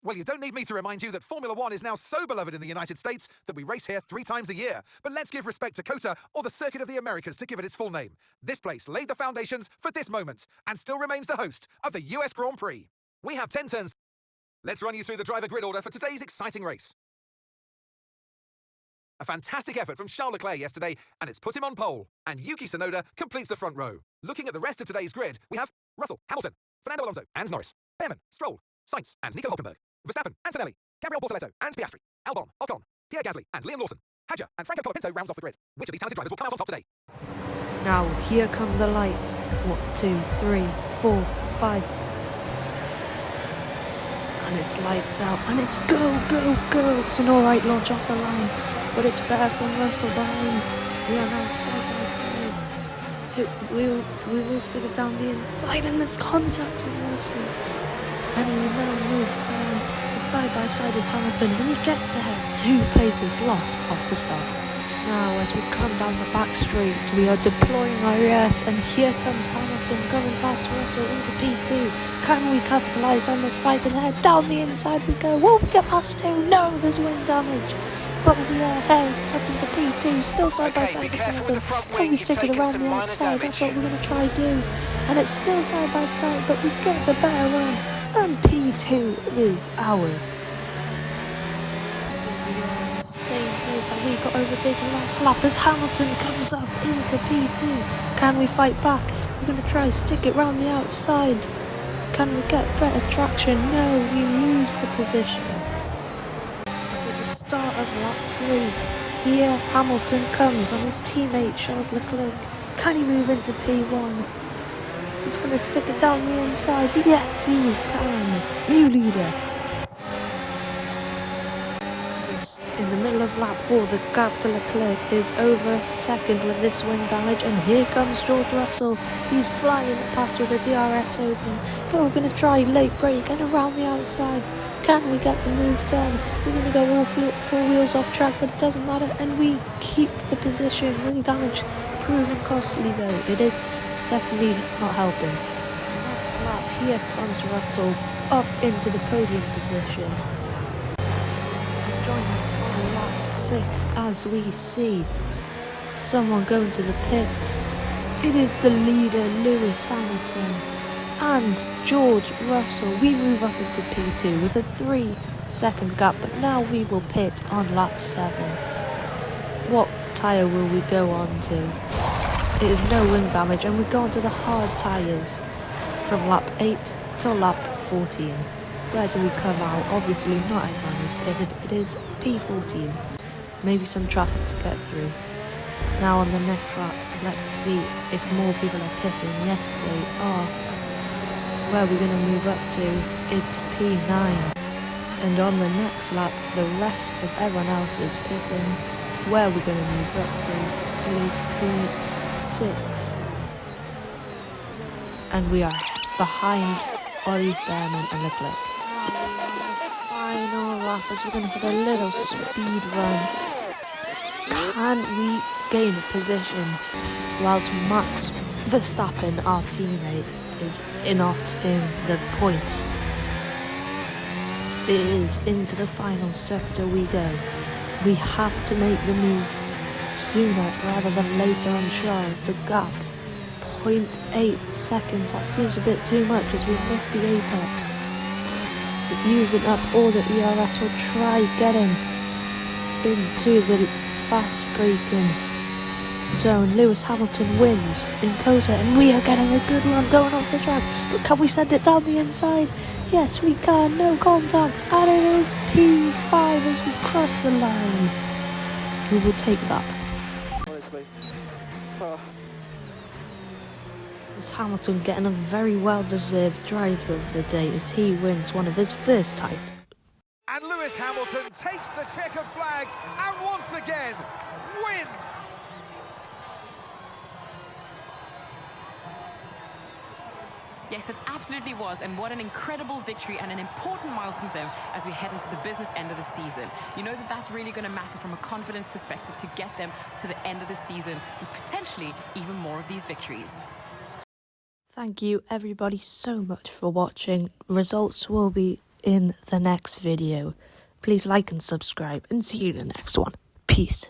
Well, you don't need me to remind you that Formula One is now so beloved in the United States that we race here 3 times a year. But let's give respect to COTA, or the Circuit of the Americas, to give it its full name. This place laid the foundations for this moment and still remains the host of the US Grand Prix. We have 10 turns. Let's run you through the driver grid order for today's exciting race. A fantastic effort from Charles Leclerc yesterday, and it's put him on pole. And Yuki Tsunoda completes the front row. Looking at the rest of today's grid, we have Russell, Hamilton, Fernando Alonso, and Norris, Behrman, Stroll, Sainz, and Nico Hülkenberg, Verstappen, Antonelli, Gabriel Bortoleto, and Piastri, Albon, Ocon, Pierre Gasly, and Liam Lawson. Hadjar and Franco Colapinto rounds off the grid. Which of these talented drivers will come out on top today? Now, here come the lights. 1, 2, 3, 4, 5. And it's lights out, and it's go, go, go. It's an alright launch off the line, but it's better from Russell behind. We are now side by side. We will stick it down the inside, and there's contact with Russell. And we now move down to side by side with Hamilton, and he gets ahead. 2 places lost off the start. Now, as we come down the back straight, we are deploying our ES, and here comes Hamilton coming past Russell into P2. Can we capitalise on this fight and head down the inside we go? Will we get past 2? No, there's wing damage. But we are ahead up into P2, still side by side with Hamilton. Can we stick it around the outside? That's what we're going to try do. And it's still side by side, but we get the better run. And P2 is ours. Same place that we got overtaken last lap as Hamilton comes up into P2. Can we fight back? We're going to try stick it round the outside. Can we get better traction? No, we lose the position. At the start of lap 3, here Hamilton comes on his teammate Charles Leclerc. Can he move into P1? He's going to stick it down the inside. Yes, he can. New leader. In the middle of lap 4, the gap to Leclerc is over a second with this wing damage, and here comes George Russell. He's flying past with the DRS open, but we're going to try late brake and around the outside. Can we get the move done? We're going to go all 4 wheels off track, but it doesn't matter, and we keep the position. Wing damage proving costly though. It is definitely not helping. Next lap, here comes Russell up into the podium position. Join us on lap 6 as we see someone going to the pits. It is the leader, Lewis Hamilton, and George Russell. We move up into P2 with a 3-second gap, but now we will pit on lap 7. What tyre will we go on to? It is no wing damage, and we go on to the hard tyres from lap 8 to lap 14. Where do we come out? Obviously not everyone is pitted. It is P14. Maybe some traffic to get through. Now on the next lap, let's see if more people are pitting. Yes, they are. Where are we going to move up to? It's P9. And on the next lap, the rest of everyone else is pitting. Where are we going to move up to? It is P6. And we are behind Ollie, Behrman and Leclerc. Final lap as we're going to have a little speed run. Can we gain a position whilst Max Verstappen, our teammate, is not in the points? It is into the final sector we go. We have to make the move sooner rather than later on Charles. The gap, 0.8 seconds. That seems a bit too much as we miss the apex. But using up all the ERS will try get him into the fast braking zone. Lewis Hamilton wins in COTA, and we are getting a good run going off the track. But can we send it down the inside? Yes, we can. No contact, and it is P5 as we cross the line. We will take that. Honestly. Lewis Hamilton getting a very well-deserved driver of the day as he wins one of his first titles. And Lewis Hamilton takes the checkered flag and once again wins. Yes, it absolutely was, and what an incredible victory and an important milestone for them as we head into the business end of the season. You know that that's really going to matter from a confidence perspective to get them to the end of the season with potentially even more of these victories. Thank you everybody so much for watching. Results will be in the next video. Please like and subscribe and see you in the next one. Peace.